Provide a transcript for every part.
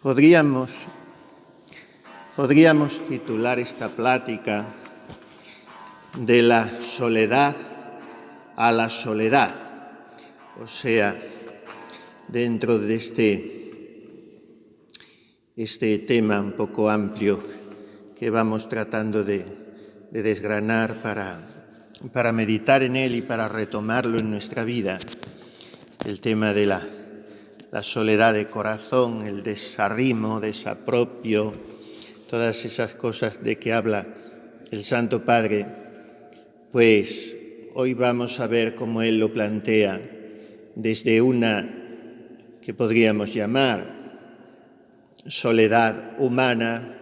Podríamos titular esta plática de la soledad a la soledad, o sea, dentro de este tema un poco amplio que vamos tratando de desgranar para meditar en él y para retomarlo en nuestra vida, el tema de la soledad de corazón, el desarrimo, desapropio, todas esas cosas de que habla el Santo Padre, pues hoy vamos a ver cómo él lo plantea desde una que podríamos llamar soledad humana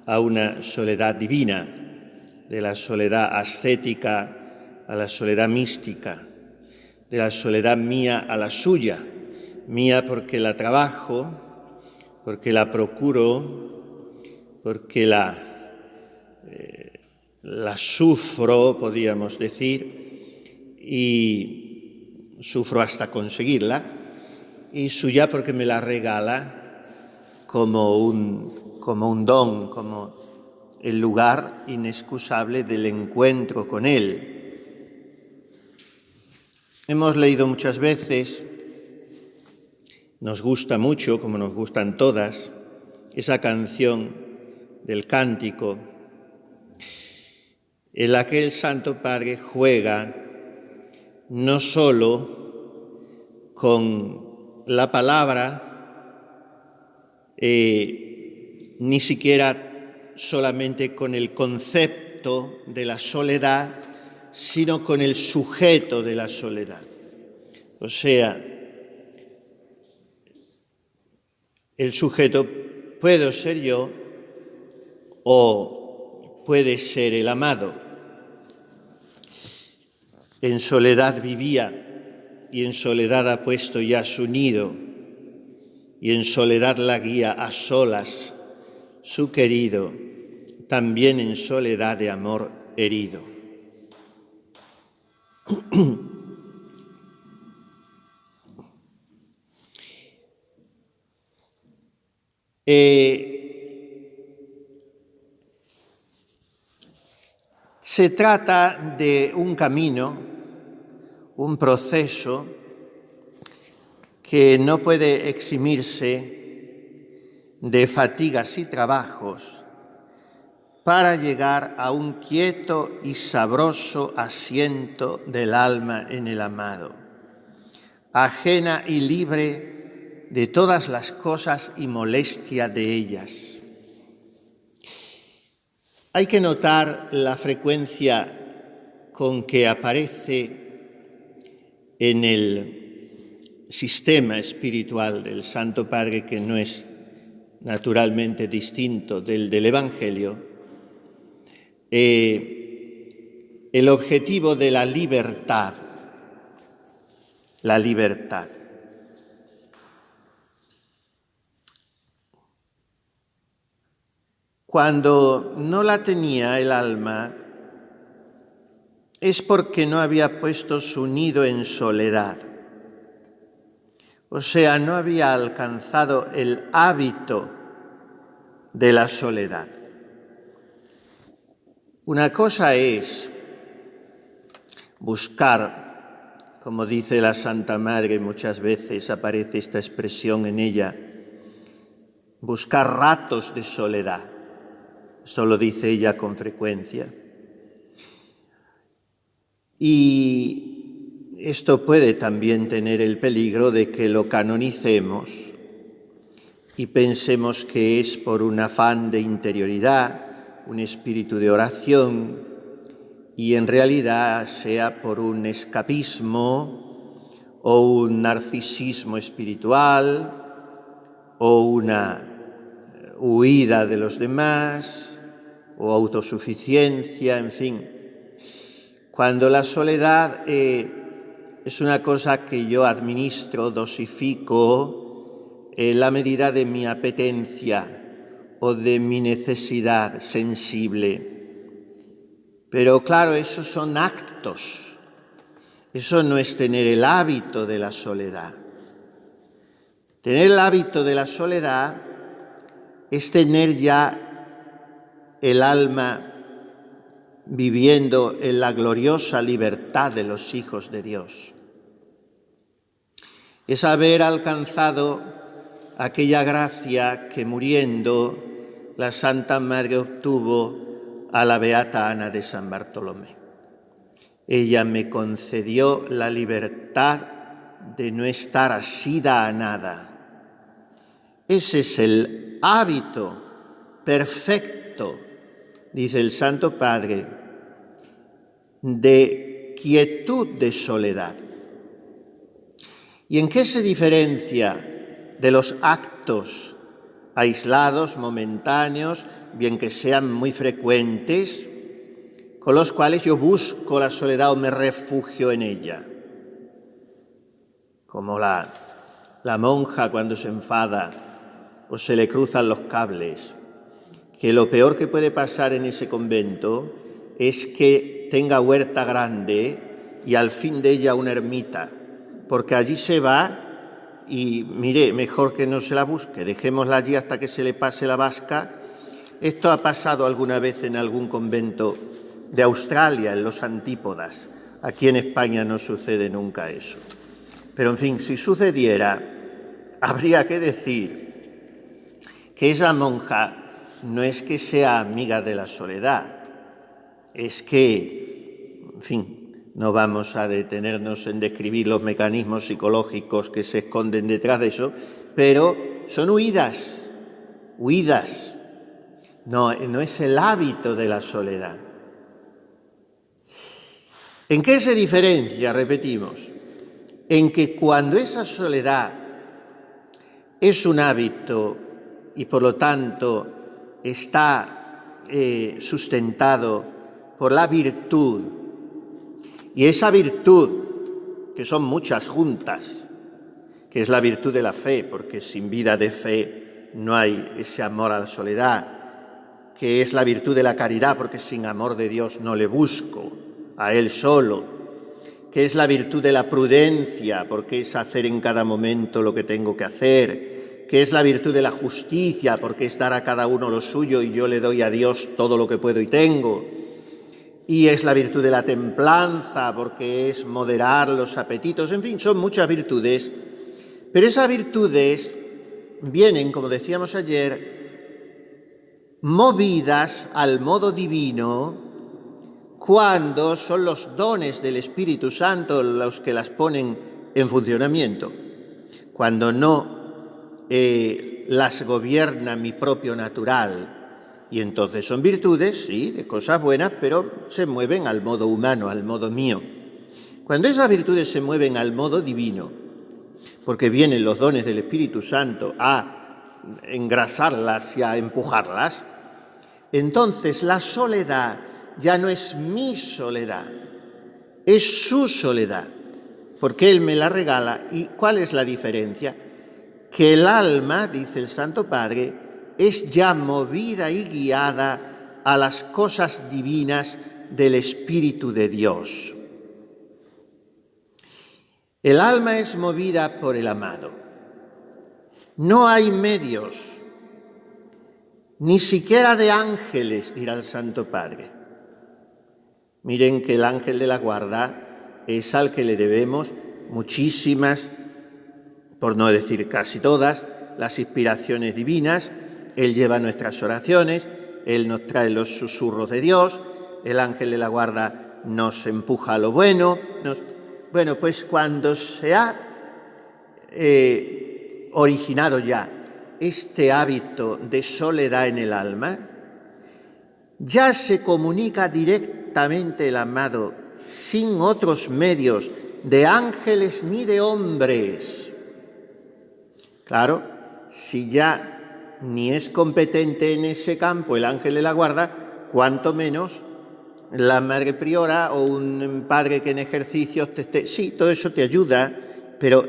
a una soledad divina, de la soledad ascética a la soledad mística, de la soledad mía a la suya, mía porque la trabajo, porque la procuro, porque la sufro, podríamos decir, y sufro hasta conseguirla, y suya porque me la regala como un don, como el lugar inexcusable del encuentro con Él. Hemos leído muchas veces, nos gusta mucho, como nos gustan todas, esa canción del cántico en la que el Santo Padre juega no solo con la palabra, ni siquiera solamente con el concepto de la soledad, sino con el sujeto de la soledad. O sea, el sujeto puedo ser yo o puede ser el amado. En soledad vivía y en soledad ha puesto ya su nido, y en soledad la guía a solas su querido, también en soledad de amor herido. Se trata de un camino, un proceso que no puede eximirse de fatigas y trabajos para llegar a un quieto y sabroso asiento del alma en el amado, ajena y libre de todas las cosas y molestia de ellas. Hay que notar la frecuencia con que aparece en el sistema espiritual del Santo Padre, que no es naturalmente distinto del Evangelio, el objetivo de la libertad. La libertad. Cuando no la tenía el alma, es porque no había puesto su nido en soledad. O sea, no había alcanzado el hábito de la soledad. Una cosa es buscar, como dice la Santa Madre, muchas veces aparece esta expresión en ella, buscar ratos de soledad. Esto lo dice ella con frecuencia. Y esto puede también tener el peligro de que lo canonicemos y pensemos que es por un afán de interioridad, un espíritu de oración, y en realidad sea por un escapismo o un narcisismo espiritual o una huida de los demás o autosuficiencia, en fin. Cuando la soledad es una cosa que yo administro, dosifico en la medida de mi apetencia o de mi necesidad sensible. Pero claro, esos son actos. Eso no es tener el hábito de la soledad. Tener el hábito de la soledad es tener ya el alma viviendo en la gloriosa libertad de los hijos de Dios. Es haber alcanzado aquella gracia que muriendo la Santa Madre obtuvo a la beata Ana de San Bartolomé. Ella me concedió la libertad de no estar asida a nada. Ese es el hábito perfecto, dice el Santo Padre, de quietud de soledad. ¿Y en qué se diferencia de los actos aislados, momentáneos, bien que sean muy frecuentes, con los cuales yo busco la soledad o me refugio en ella? Como la monja cuando se enfada o se le cruzan los cables, que lo peor que puede pasar en ese convento es que tenga huerta grande y al fin de ella una ermita, porque allí se va y, mire, mejor que no se la busque, dejémosla allí hasta que se le pase la basca. Esto ha pasado alguna vez en algún convento de Australia, en los Antípodas. Aquí en España no sucede nunca eso. Pero, en fin, si sucediera, habría que decir que esa monja no es que sea amiga de la soledad, es que, en fin, no vamos a detenernos en describir los mecanismos psicológicos que se esconden detrás de eso, pero son huidas. No es el hábito de la soledad. ¿En qué se diferencia? Repetimos, en que cuando esa soledad es un hábito y por lo tanto está sustentado por la virtud, y esa virtud, que son muchas juntas, que es la virtud de la fe, porque sin vida de fe no hay ese amor a la soledad, que es la virtud de la caridad, porque sin amor de Dios no le busco a Él solo, que es la virtud de la prudencia, porque es hacer en cada momento lo que tengo que hacer, que es la virtud de la justicia, porque es dar a cada uno lo suyo y yo le doy a Dios todo lo que puedo y tengo, y es la virtud de la templanza, porque es moderar los apetitos. En fin, son muchas virtudes, pero esas virtudes vienen, como decíamos ayer, movidas al modo divino cuando son los dones del Espíritu Santo los que las ponen en funcionamiento, cuando no las gobierna mi propio natural. Y entonces son virtudes, sí, de cosas buenas, pero se mueven al modo humano, al modo mío. Cuando esas virtudes se mueven al modo divino, porque vienen los dones del Espíritu Santo a engrasarlas y a empujarlas, entonces la soledad ya no es mi soledad, es su soledad, porque Él me la regala. ¿Y cuál es la diferencia? Que el alma, dice el Santo Padre, es ya movida y guiada a las cosas divinas del Espíritu de Dios. El alma es movida por el amado. No hay medios, ni siquiera de ángeles, dirá el Santo Padre. Miren que el ángel de la guarda es al que le debemos muchísimas, por no decir casi todas, las inspiraciones divinas. Él lleva nuestras oraciones, Él nos trae los susurros de Dios, el ángel de la guarda nos empuja a lo bueno. Bueno, pues cuando se ha originado ya este hábito de soledad en el alma, ya se comunica directamente el amado sin otros medios de ángeles ni de hombres. Claro, si ya ni es competente en ese campo el ángel de la guarda, cuanto menos la madre priora o un padre que en ejercicios sí, todo eso te ayuda, pero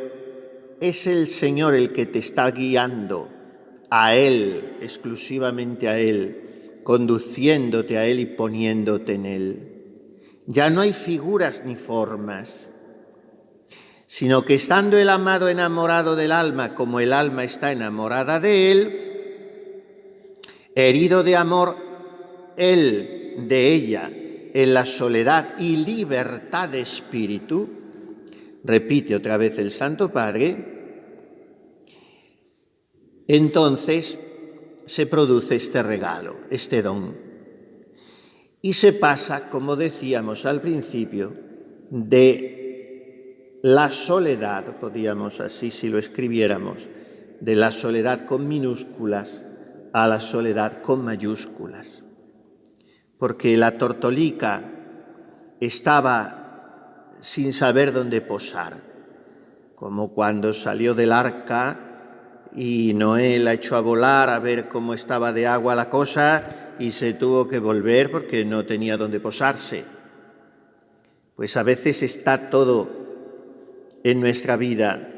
es el Señor el que te está guiando a Él, exclusivamente a Él, conduciéndote a Él y poniéndote en Él. Ya no hay figuras ni formas, sino que estando el amado enamorado del alma como el alma está enamorada de Él, Herido de amor, él de ella, en la soledad y libertad de espíritu, repite otra vez el Santo Padre, entonces se produce este regalo, este don. Y se pasa, como decíamos al principio, de la soledad, podríamos así si lo escribiéramos, de la soledad con minúsculas a la soledad con mayúsculas. Porque la tortolica estaba sin saber dónde posar, como cuando salió del arca y Noé la echó a volar a ver cómo estaba de agua la cosa y se tuvo que volver porque no tenía dónde posarse. Pues a veces está todo en nuestra vida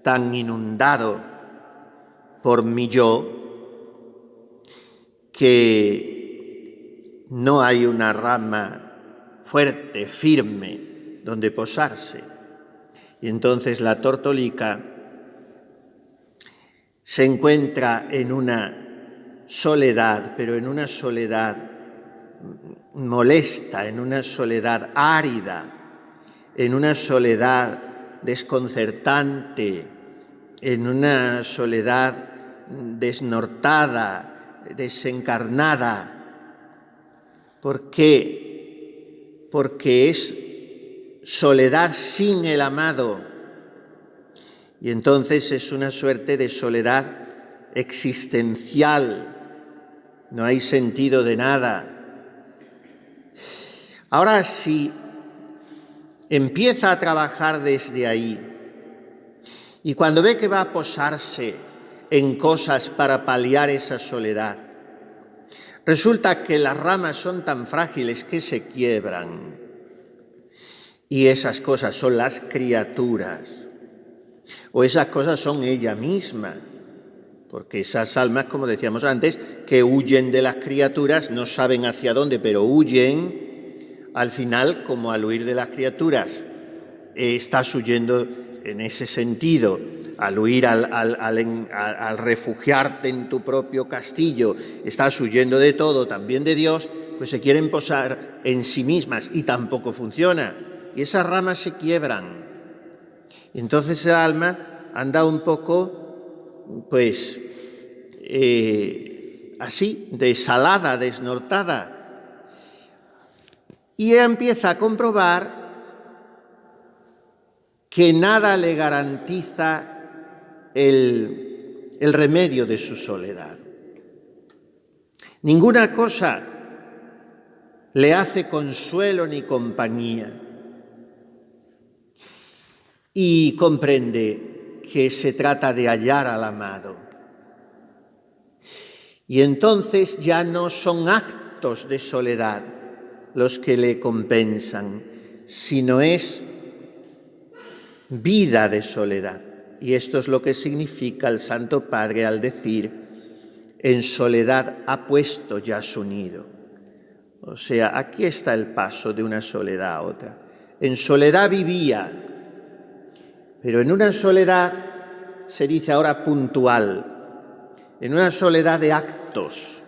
tan inundado por mi yo que no hay una rama fuerte, firme, donde posarse. Y entonces la tortolica se encuentra en una soledad, pero en una soledad molesta, en una soledad árida, en una soledad desconcertante, en una soledad desnortada, desencarnada. ¿Por qué? Porque es soledad sin el amado. Y entonces es una suerte de soledad existencial. No hay sentido de nada. Ahora, si empieza a trabajar desde ahí y cuando ve que va a posarse en cosas para paliar esa soledad, resulta que las ramas son tan frágiles que se quiebran y esas cosas son las criaturas o esas cosas son ella misma, porque esas almas, como decíamos antes, que huyen de las criaturas, no saben hacia dónde, pero huyen, al final, como al huir de las criaturas, estás huyendo en ese sentido, al huir, al refugiarte en tu propio castillo, estás huyendo de todo, también de Dios, pues se quieren posar en sí mismas y tampoco funciona. Y esas ramas se quiebran. Entonces el alma anda un poco, pues, así, desalada, desnortada. Y ella empieza a comprobar que nada le garantiza el remedio de su soledad. Ninguna cosa le hace consuelo ni compañía. Y comprende que se trata de hallar al amado. Y entonces ya no son actos de soledad los que le compensan, sino es vida de soledad. Y esto es lo que significa el Santo Padre al decir: en soledad ha puesto ya su nido. O sea, aquí está el paso de una soledad a otra. En soledad vivía, pero en una soledad, se dice ahora puntual, en una soledad de actos,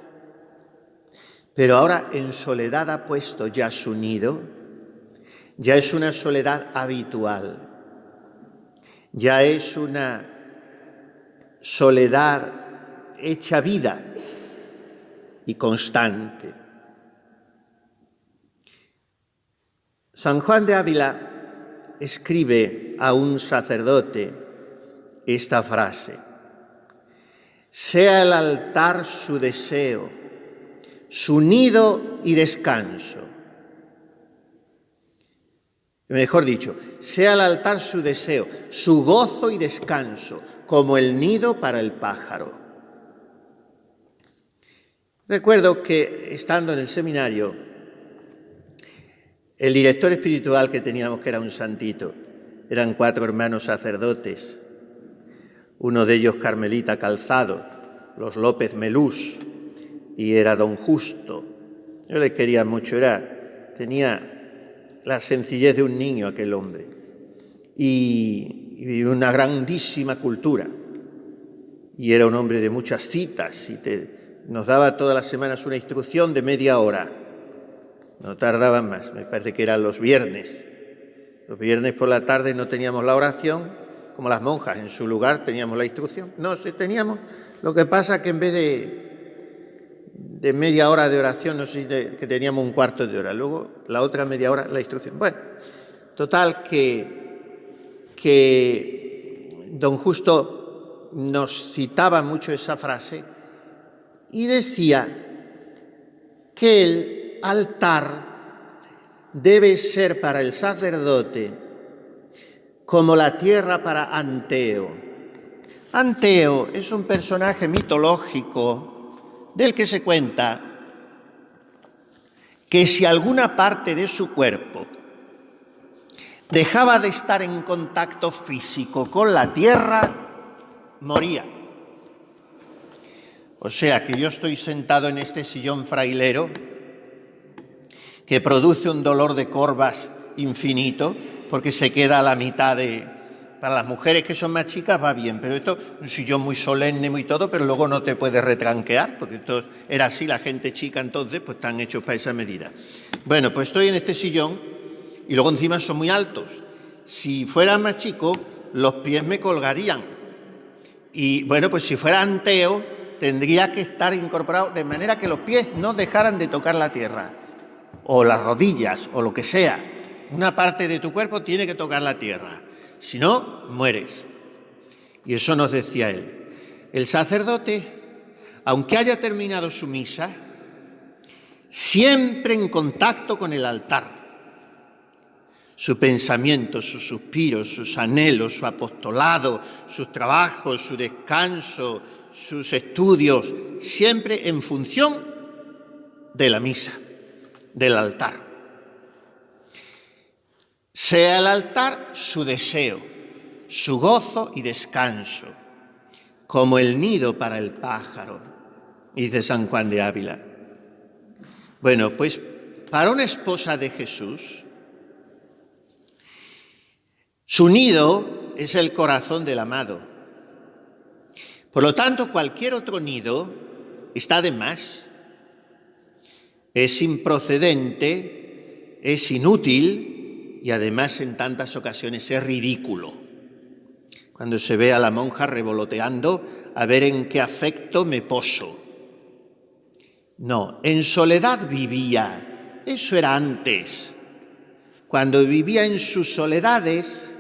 pero ahora en soledad ha puesto ya su nido, ya es una soledad habitual, ya es una soledad hecha vida y constante. San Juan de Ávila escribe a un sacerdote esta frase: sea el altar su deseo, su nido y descanso. Mejor dicho, sea el altar su deseo, su gozo y descanso, como el nido para el pájaro. Recuerdo que, estando en el seminario, el director espiritual que teníamos, que era un santito, eran 4 hermanos sacerdotes, uno de ellos carmelita calzado, los López Melús, y era don Justo. Yo le quería mucho, tenía la sencillez de un niño aquel hombre, y una grandísima cultura, y era un hombre de muchas citas, y nos daba todas las semanas una instrucción de media hora. No tardaban más, me parece que eran los viernes. Los viernes por la tarde no teníamos la oración, como las monjas, en su lugar teníamos la instrucción. No, sí teníamos, lo que pasa que en vez de media hora de oración, no sé si que teníamos un cuarto de hora, luego la otra media hora la instrucción. Bueno, total que don Justo nos citaba mucho esa frase y decía que el altar debe ser para el sacerdote como la tierra para Anteo. Anteo es un personaje mitológico del que se cuenta que si alguna parte de su cuerpo dejaba de estar en contacto físico con la tierra, moría. O sea que yo estoy sentado en este sillón frailero que produce un dolor de corvas infinito porque se queda a la mitad de... Para las mujeres que son más chicas va bien, pero esto es un sillón muy solemne, muy todo, pero luego no te puedes retranquear, porque esto era así, la gente chica entonces, pues están hechos para esa medida. Bueno, pues estoy en este sillón y luego encima son muy altos. Si fuera más chico, los pies me colgarían. Y bueno, pues si fuera Anteo, tendría que estar incorporado de manera que los pies no dejaran de tocar la tierra, o las rodillas, o lo que sea. Una parte de tu cuerpo tiene que tocar la tierra. Si no, mueres. Y eso nos decía él. El sacerdote, aunque haya terminado su misa, siempre en contacto con el altar. Su pensamiento, sus suspiros, sus anhelos, su apostolado, sus trabajos, su descanso, sus estudios, siempre en función de la misa, del altar. Sea el altar su deseo, su gozo y descanso, como el nido para el pájaro, dice San Juan de Ávila. Bueno, pues para una esposa de Jesús, su nido es el corazón del amado. Por lo tanto, cualquier otro nido está de más. Es improcedente, es inútil y además en tantas ocasiones es ridículo. Cuando se ve a la monja revoloteando a ver en qué afecto me poso. No, en soledad vivía, eso era antes. Cuando vivía en sus soledades,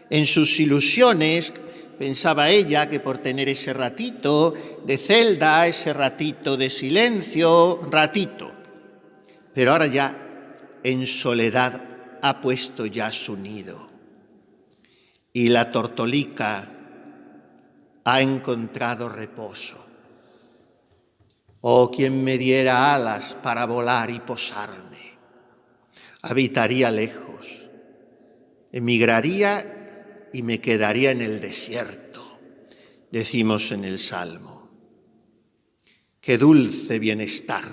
en sus ilusiones, pensaba ella que por tener ese ratito de celda, ese ratito de silencio, ratito. Pero ahora ya en soledad ha puesto ya su nido. Y la tortolica ha encontrado reposo. Oh, quien me diera alas para volar y posarme. Habitaría lejos, emigraría y me quedaría en el desierto, decimos en el Salmo. Qué dulce bienestar,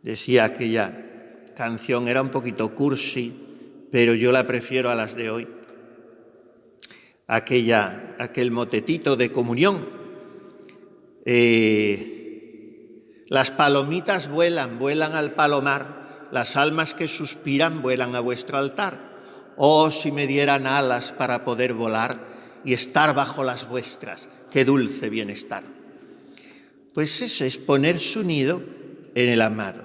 decía aquella canción, era un poquito cursi, pero yo la prefiero a las de hoy. Aquel motetito de comunión. Las palomitas vuelan, vuelan al palomar, las almas que suspiran vuelan a vuestro altar. Oh, si me dieran alas para poder volar y estar bajo las vuestras, qué dulce bienestar. Pues eso es poner su nido en el amado.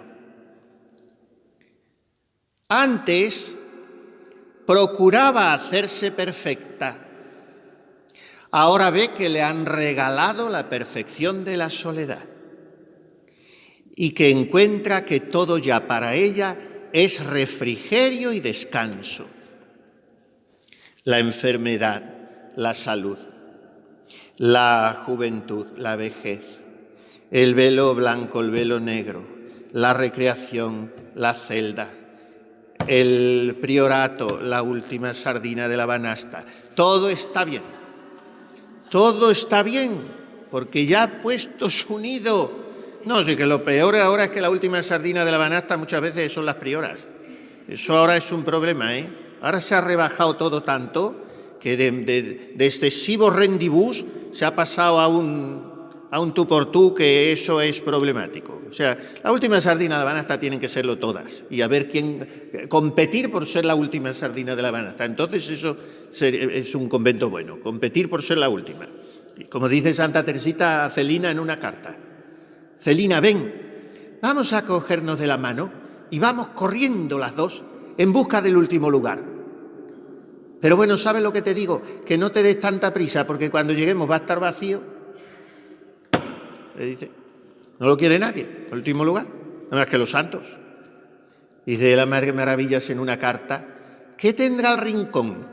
Antes procuraba hacerse perfecta. Ahora ve que le han regalado la perfección de la soledad y que encuentra que todo ya para ella es refrigerio y descanso. La enfermedad, la salud, la juventud, la vejez, el velo blanco, el velo negro, la recreación, la celda, el priorato, la última sardina de la banasta. Todo está bien. Todo está bien, porque ya ha puesto su nido. No, sí que lo peor ahora es que la última sardina de la banasta muchas veces son las prioras. Eso ahora es un problema, ¿eh? Ahora se ha rebajado todo tanto que de excesivo rendibus se ha pasado a a un tú por tú, que eso es problemático. O sea, la última sardina de la banasta tienen que serlo todas, y a ver quién competir por ser la última sardina de la banasta. Entonces eso es un convento bueno, competir por ser la última. Y como dice Santa Teresita a Celina en una carta: Celina, ven, vamos a cogernos de la mano y vamos corriendo las dos en busca del último lugar. Pero bueno, ¿sabes lo que te digo? Que no te des tanta prisa, porque cuando lleguemos va a estar vacío. Le dice, no lo quiere nadie, el último lugar, nada más que los santos. Dice la Madre Maravillas en una carta: ¿qué tendrá el rincón?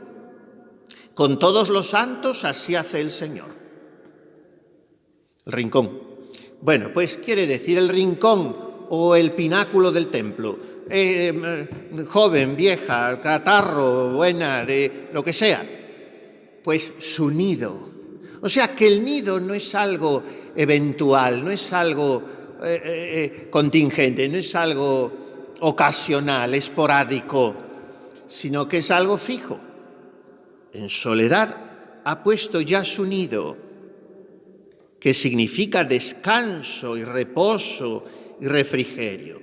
Con todos los santos así hace el Señor. El rincón. Bueno, pues quiere decir el rincón o el pináculo del templo. Joven, vieja, catarro, buena, de lo que sea. Pues su nido. O sea que el nido no es algo eventual, no es algo contingente, no es algo ocasional, esporádico, sino que es algo fijo. En soledad ha puesto ya su nido, que significa descanso y reposo y refrigerio.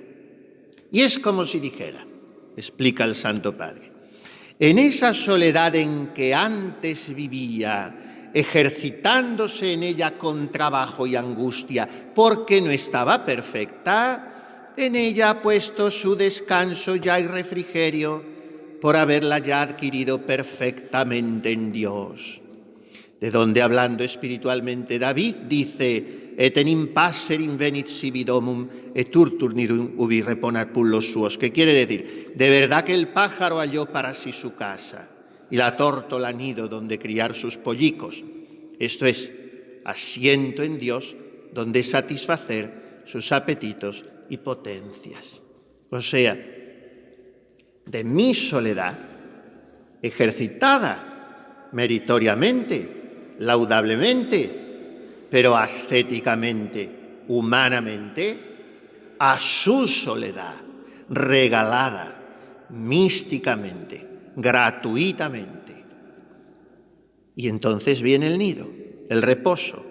Y es como si dijera, explica el Santo Padre, en esa soledad en que antes vivía, ejercitándose en ella con trabajo y angustia, porque no estaba perfecta, en ella ha puesto su descanso ya y refrigerio, por haberla ya adquirido perfectamente en Dios. De donde, hablando espiritualmente, David dice: et enim passer invenit sibi domum, et urtur nidum ubi reponat pullos suos. ¿Qué quiere decir? De verdad que el pájaro halló para sí su casa, y la tórtola nido donde criar sus pollicos. Esto es, asiento en Dios, donde satisfacer sus apetitos y potencias. O sea, de mi soledad, ejercitada meritoriamente, laudablemente, pero ascéticamente, humanamente, a su soledad, regalada, místicamente, gratuitamente. Y entonces viene el nido, el reposo,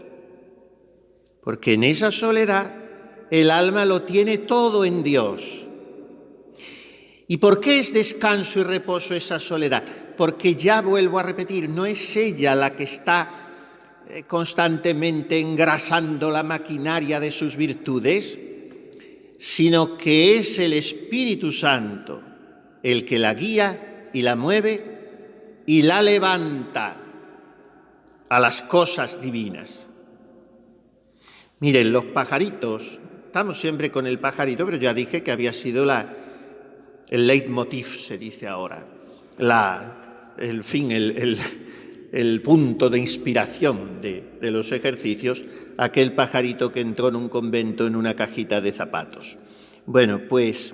porque en esa soledad el alma lo tiene todo en Dios. ¿Y por qué es descanso y reposo esa soledad? Porque, ya vuelvo a repetir, no es ella la que está constantemente engrasando la maquinaria de sus virtudes, sino que es el Espíritu Santo el que la guía y la mueve y la levanta a las cosas divinas. Miren, los pajaritos, estamos siempre con el pajarito, pero ya dije que había sido el leitmotiv, se dice ahora, el punto de inspiración de los ejercicios, aquel pajarito que entró en un convento en una cajita de zapatos. Bueno, pues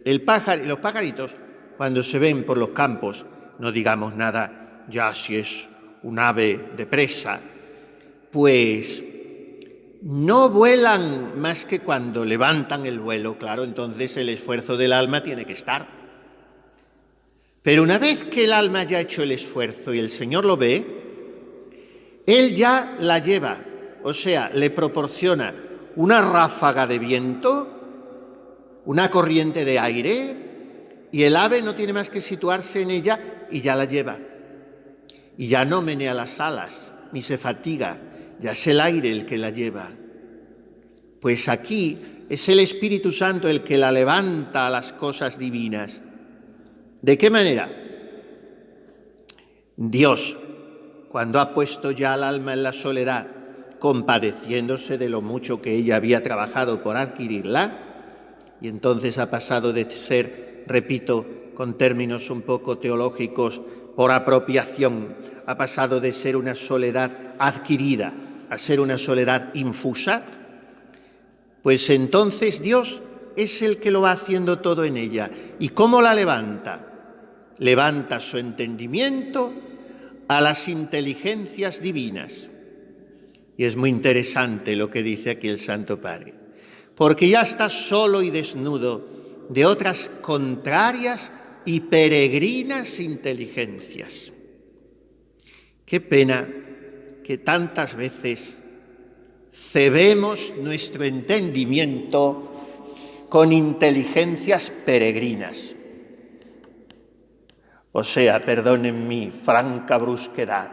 los pajaritos, cuando se ven por los campos, no digamos nada ya si es un ave de presa, pues no vuelan más que cuando levantan el vuelo, claro, entonces el esfuerzo del alma tiene que estar. Pero una vez que el alma ya ha hecho el esfuerzo y el Señor lo ve, Él ya la lleva, o sea, le proporciona una ráfaga de viento, una corriente de aire, y el ave no tiene más que situarse en ella y ya la lleva. Y ya no menea las alas, ni se fatiga, ya es el aire el que la lleva. Pues aquí es el Espíritu Santo el que la levanta a las cosas divinas. ¿De qué manera? Dios, cuando ha puesto ya al alma en la soledad, compadeciéndose de lo mucho que ella había trabajado por adquirirla, y entonces ha pasado de ser, repito, con términos un poco teológicos, por apropiación, ha pasado de ser una soledad adquirida a ser una soledad infusa, pues entonces Dios es el que lo va haciendo todo en ella. ¿Y cómo la levanta? Levanta su entendimiento a las inteligencias divinas. Y es muy interesante lo que dice aquí el Santo Padre, porque ya está solo y desnudo de otras contrarias y peregrinas inteligencias. Qué pena que tantas veces cebemos nuestro entendimiento con inteligencias peregrinas. O sea, perdonen mi franca brusquedad,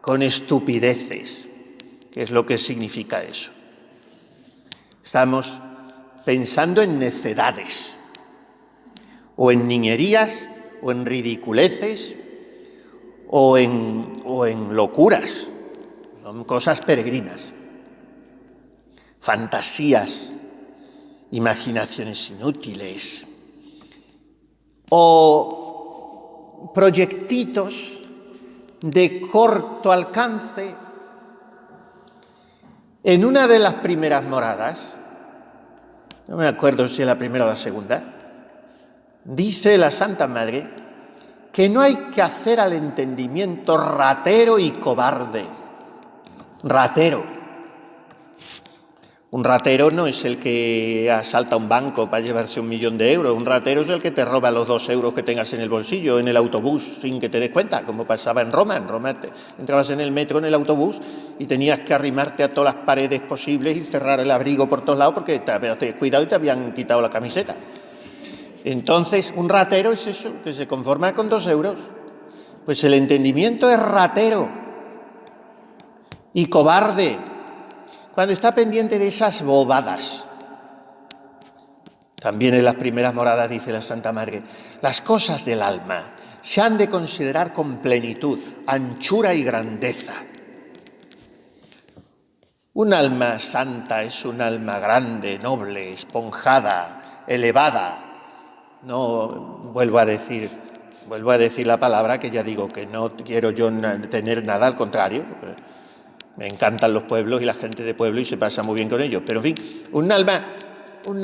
con estupideces, que es lo que significa eso. Estamos pensando en necedades, o en niñerías, o en ridiculeces, o en locuras. Son cosas peregrinas, fantasías, imaginaciones inútiles, o proyectitos de corto alcance. En una de las primeras moradas, no me acuerdo si es la primera o la segunda, dice la Santa Madre que no hay que hacer al entendimiento ratero y cobarde. Ratero. Un ratero no es el que asalta un banco para llevarse 1 millón de euros. Un ratero es el que te roba los 2 euros que tengas en el bolsillo, en el autobús, sin que te des cuenta, como pasaba en Roma. En Roma entrabas en el metro, en el autobús, y tenías que arrimarte a todas las paredes posibles y cerrar el abrigo por todos lados porque te habías cuidado y te habían quitado la camiseta. Entonces, un ratero es eso, que se conforma con 2 euros. Pues el entendimiento es ratero y cobarde cuando está pendiente de esas bobadas. También en las primeras moradas dice la Santa Madre, las cosas del alma se han de considerar con plenitud, anchura y grandeza. Un alma santa es un alma grande, noble, esponjada, elevada. No vuelvo a decir la palabra, que ya digo que no quiero yo tener nada, al contrario. Me encantan los pueblos y la gente de pueblo y se pasa muy bien con ellos. Pero en fin, un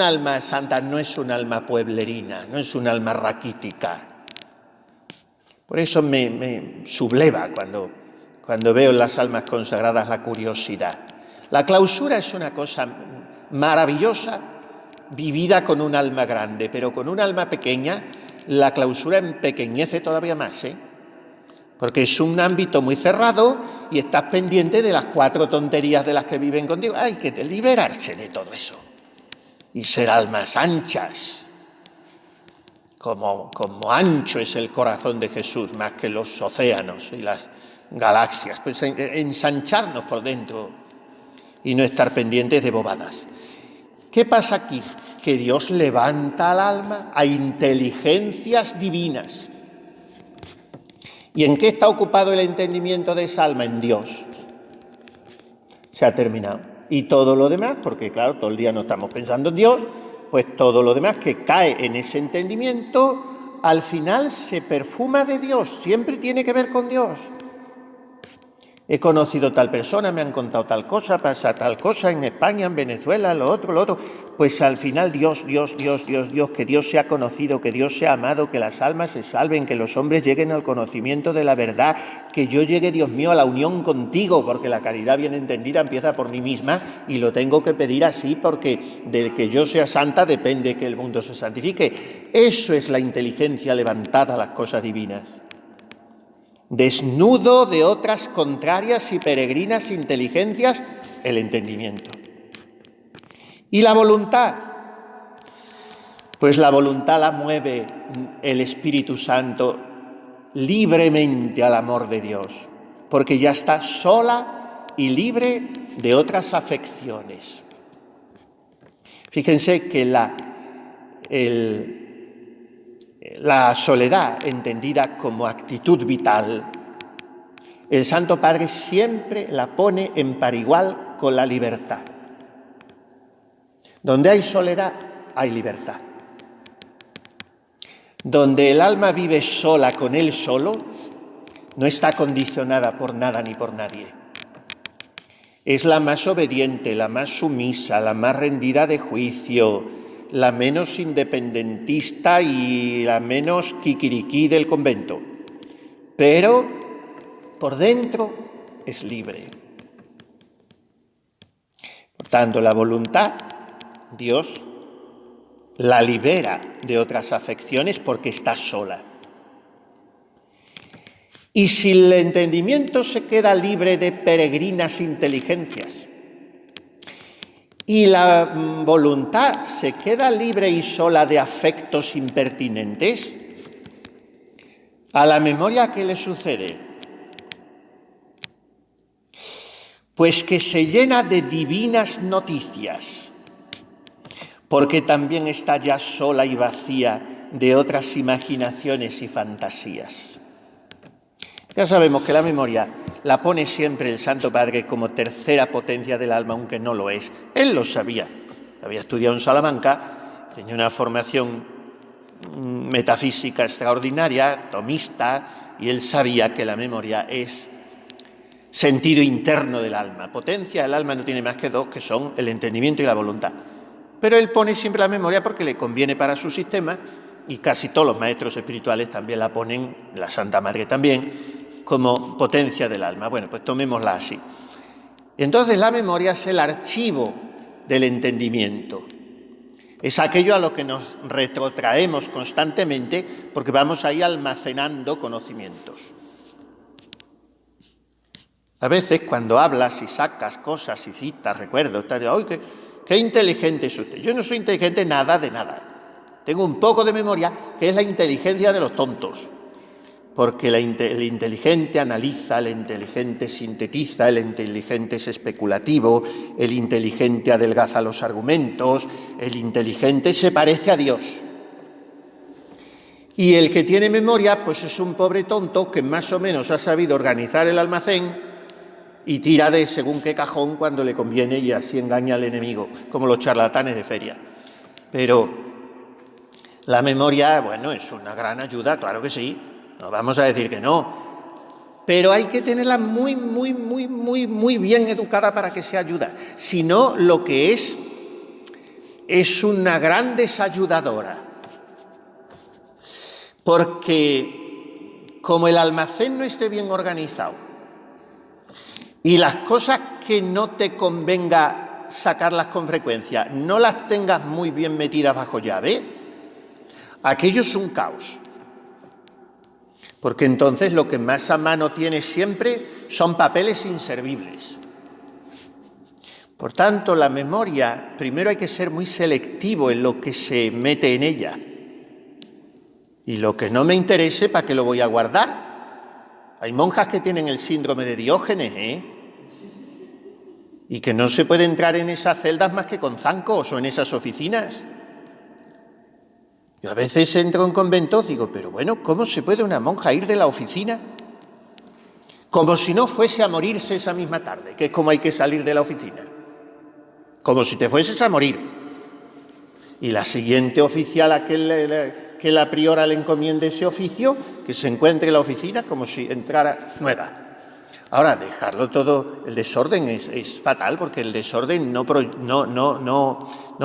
alma santa no es un alma pueblerina, no es un alma raquítica. Por eso me subleva cuando veo en las almas consagradas la curiosidad. La clausura es una cosa maravillosa vivida con un alma grande, pero con un alma pequeña la clausura empequeñece todavía más, porque es un ámbito muy cerrado y estás pendiente de las 4 tonterías de las que viven contigo. Hay que liberarse de todo eso y ser almas anchas, como ancho es el corazón de Jesús, más que los océanos y las galaxias. Pues ensancharnos por dentro y no estar pendientes de bobadas. ¿Qué pasa aquí? Que Dios levanta al alma a inteligencias divinas. ¿Y en qué está ocupado el entendimiento de esa alma? En Dios. Se ha terminado. Y todo lo demás, porque claro, todo el día no estamos pensando en Dios, pues todo lo demás que cae en ese entendimiento, al final se perfuma de Dios, siempre tiene que ver con Dios. He conocido tal persona, me han contado tal cosa, pasa tal cosa en España, en Venezuela, lo otro. Pues al final Dios, que Dios sea conocido, que Dios sea amado, que las almas se salven, que los hombres lleguen al conocimiento de la verdad, que yo llegue, Dios mío, a la unión contigo, porque la caridad bien entendida empieza por mí misma y lo tengo que pedir así, porque del que yo sea santa depende que el mundo se santifique. Eso es la inteligencia levantada a las cosas divinas. Desnudo de otras contrarias y peregrinas inteligencias, el entendimiento. ¿Y la voluntad? Pues la voluntad la mueve el Espíritu Santo libremente al amor de Dios, porque ya está sola y libre de otras afecciones. Fíjense que la soledad, entendida como actitud vital, el Santo Padre siempre la pone en par igual con la libertad. Donde hay soledad, hay libertad. Donde el alma vive sola con él solo, no está condicionada por nada ni por nadie. Es la más obediente, la más sumisa, la más rendida de juicio, la menos independentista y la menos kikiriquí del convento. Pero por dentro es libre. Por tanto, la voluntad, Dios la libera de otras afecciones porque está sola. Y si el entendimiento se queda libre de peregrinas inteligencias, Y la voluntad se queda libre y sola de afectos impertinentes. ¿A la memoria qué le sucede? Pues que se llena de divinas noticias, porque también está ya sola y vacía de otras imaginaciones y fantasías. Ya sabemos que la memoria la pone siempre el Santo Padre como tercera potencia del alma, aunque no lo es. Él lo sabía. Había estudiado en Salamanca, tenía una formación metafísica extraordinaria, tomista, y él sabía que la memoria es sentido interno del alma. Potencia del alma no tiene más que dos, que son el entendimiento y la voluntad. Pero él pone siempre la memoria porque le conviene para su sistema, y casi todos los maestros espirituales también la ponen, la Santa Madre también, como potencia del alma. Bueno, pues tomémosla así. Entonces la memoria es el archivo del entendimiento. Es aquello a lo que nos retrotraemos constantemente porque vamos ahí almacenando conocimientos. A veces cuando hablas y sacas cosas y citas, recuerdos, ¡ay, qué inteligente es usted! Yo no soy inteligente nada de nada. Tengo un poco de memoria, que es la inteligencia de los tontos. Porque el inteligente analiza, el inteligente sintetiza, el inteligente es especulativo, el inteligente adelgaza los argumentos, el inteligente se parece a Dios. Y el que tiene memoria, pues es un pobre tonto que más o menos ha sabido organizar el almacén y tira de según qué cajón cuando le conviene y así engaña al enemigo, como los charlatanes de feria. Pero la memoria, bueno, es una gran ayuda, claro que sí. No vamos a decir que no, pero hay que tenerla muy bien educada para que sea ayuda. Si no, lo que es una gran desayudadora. Porque como el almacén no esté bien organizado y las cosas que no te convenga sacarlas con frecuencia, no las tengas muy bien metidas bajo llave, aquello es un caos. Porque entonces lo que más a mano tienes siempre son papeles inservibles. Por tanto, la memoria, primero hay que ser muy selectivo en lo que se mete en ella. Y lo que no me interese, ¿para qué lo voy a guardar? Hay monjas que tienen el síndrome de Diógenes, y que no se puede entrar en esas celdas más que con zancos o en esas oficinas. Yo a veces entro en conventos y digo, pero bueno, ¿cómo se puede una monja ir de la oficina? Como si no fuese a morirse esa misma tarde, que es como hay que salir de la oficina. Como si te fueses a morir. Y la siguiente oficial a que la priora le encomiende ese oficio, que se encuentre en la oficina como si entrara nueva. Ahora, dejarlo todo, el desorden es fatal, porque el desorden no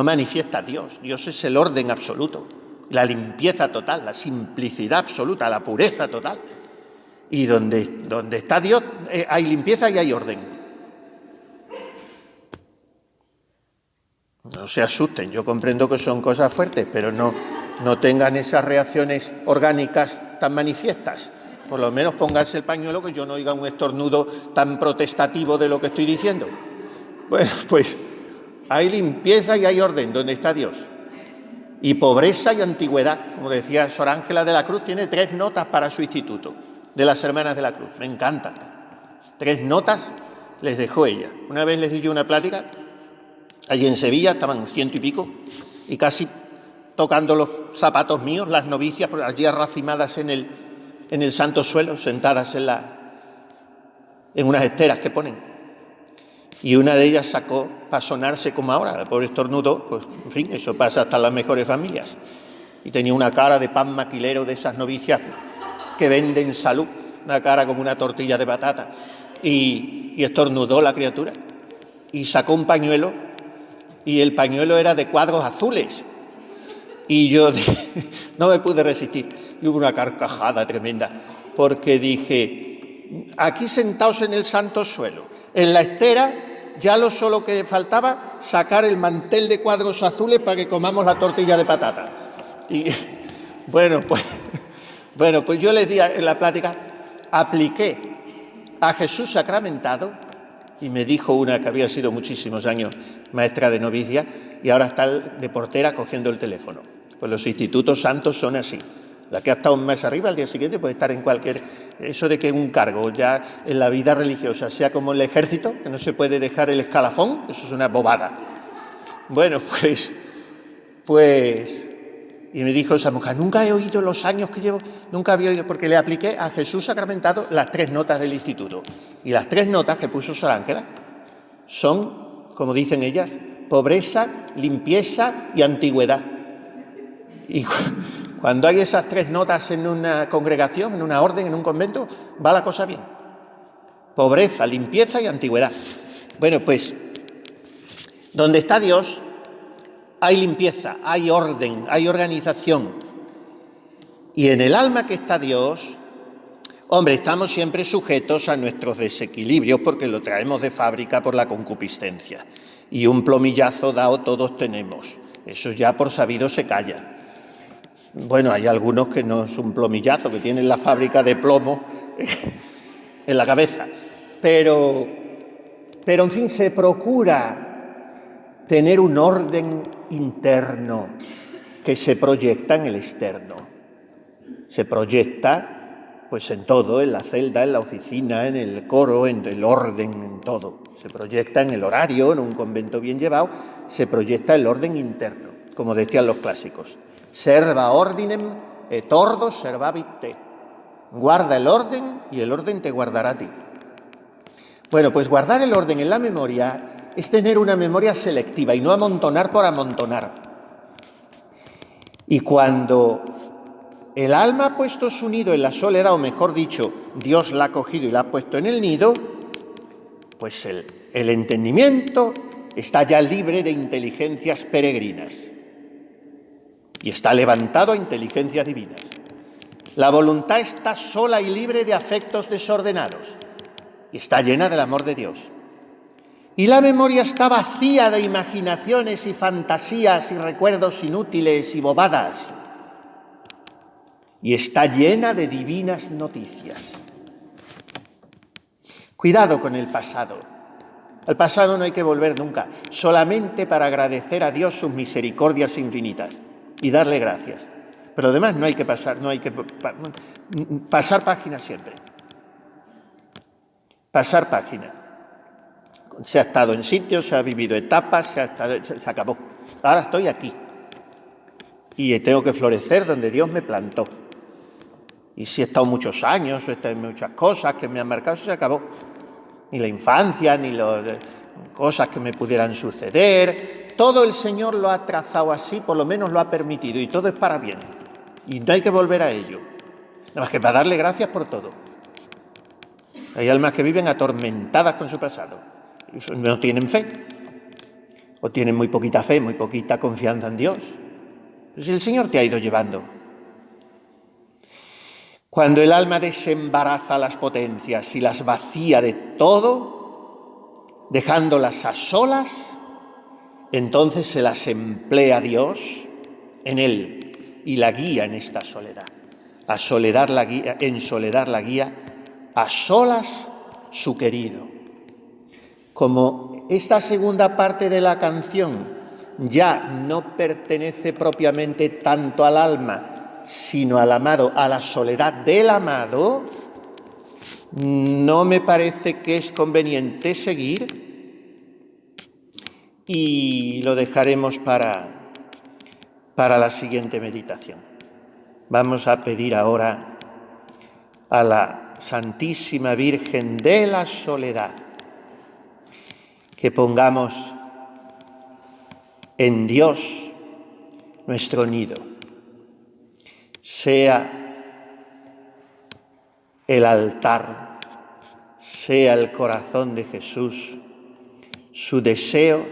manifiesta a Dios. Dios es el orden absoluto. La limpieza total, la simplicidad absoluta, la pureza total. Y donde está Dios hay limpieza y hay orden. No se asusten, yo comprendo que son cosas fuertes, pero no tengan esas reacciones orgánicas tan manifiestas. Por lo menos pónganse el pañuelo, que yo no oiga un estornudo tan protestativo de lo que estoy diciendo. Bueno, pues hay limpieza y hay orden donde está Dios. Y pobreza y antigüedad, como decía Sor Ángela de la Cruz, tiene 3 notas para su instituto, de las Hermanas de la Cruz. Me encanta. 3 notas les dejó ella. Una vez les di yo una plática, allí en Sevilla, estaban 100 y pico, y casi tocando los zapatos míos, las novicias, allí arracimadas en el santo suelo, sentadas en unas esteras que ponen. Y una de ellas sacó, para sonarse como ahora, el pobre estornudo, pues en fin, eso pasa hasta en las mejores familias. Y tenía una cara de pan maquilero de esas novicias que venden salud, una cara como una tortilla de patata. Y estornudó la criatura. Y sacó un pañuelo, y el pañuelo era de cuadros azules. Y yo no me pude resistir. Y hubo una carcajada tremenda, porque dije, aquí sentados en el santo suelo, en la estera, ya lo solo que faltaba, sacar el mantel de cuadros azules para que comamos la tortilla de patata. Y bueno, pues yo les di en la plática, apliqué a Jesús sacramentado y me dijo una que había sido muchísimos años maestra de novicia y ahora está de portera cogiendo el teléfono. Pues los institutos santos son así. La que ha estado un mes arriba, al día siguiente puede estar en cualquier... Eso de que un cargo ya en la vida religiosa sea como el ejército, que no se puede dejar el escalafón, eso es una bobada. Bueno, pues... Y me dijo esa mujer, nunca he oído los años que llevo, nunca había oído, porque le apliqué a Jesús sacramentado las 3 notas del instituto. Y las 3 notas que puso Sor Ángela son, como dicen ellas, pobreza, limpieza y antigüedad. Y cuando hay esas 3 notas en una congregación, en una orden, en un convento, va la cosa bien. Pobreza, limpieza y antigüedad. Bueno, pues, donde está Dios, hay limpieza, hay orden, hay organización. Y en el alma que está Dios, hombre, estamos siempre sujetos a nuestros desequilibrios porque lo traemos de fábrica por la concupiscencia. Y un plomillazo dado todos tenemos. Eso ya por sabido se calla. Bueno, hay algunos que no es un plomillazo, que tienen la fábrica de plomo en la cabeza. Pero en fin, se procura tener un orden interno que se proyecta en el externo. Se proyecta pues en todo, en la celda, en la oficina, en el coro, en el orden, en todo. Se proyecta en el horario, en un convento bien llevado, se proyecta el orden interno, como decían los clásicos. Serva ordinem et ordo servabit te. Guarda el orden y el orden te guardará a ti. Bueno, pues guardar el orden en la memoria es tener una memoria selectiva y no amontonar por amontonar. Y cuando el alma ha puesto su nido en la soledad, o mejor dicho, Dios la ha cogido y la ha puesto en el nido, pues el entendimiento está ya libre de inteligencias peregrinas y está levantado a inteligencias divinas. La voluntad está sola y libre de afectos desordenados y está llena del amor de Dios. Y la memoria está vacía de imaginaciones y fantasías y recuerdos inútiles y bobadas. Y está llena de divinas noticias. Cuidado con el pasado. Al pasado no hay que volver nunca, solamente para agradecer a Dios sus misericordias infinitas y darle gracias. Pero además no hay que pasar página siempre. Pasar página. Se ha estado en sitios, se ha vivido etapas, se acabó. Ahora estoy aquí. Y tengo que florecer donde Dios me plantó. Y si he estado muchos años, he estado en muchas cosas que me han marcado, eso se acabó. Ni la infancia, ni las cosas que me pudieran suceder. Todo el Señor lo ha trazado así, por lo menos lo ha permitido, y todo es para bien. Y no hay que volver a ello. Nada más que para darle gracias por todo. Hay almas que viven atormentadas con su pasado. No tienen fe. O tienen muy poquita fe, muy poquita confianza en Dios. Pues el Señor te ha ido llevando. Cuando el alma desembaraza las potencias y las vacía de todo, dejándolas a solas, entonces se las emplea Dios en Él y la guía en esta soledad. En soledad la guía, a solas su querido. Como esta segunda parte de la canción ya no pertenece propiamente tanto al alma, sino al amado, a la soledad del amado, no me parece que es conveniente seguir y lo dejaremos para la siguiente meditación. Vamos a pedir ahora a la Santísima Virgen de la Soledad que pongamos en Dios nuestro nido. Sea el altar, sea el corazón de Jesús, su deseo,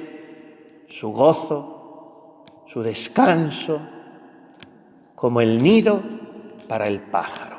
su gozo, su descanso, como el nido para el pájaro.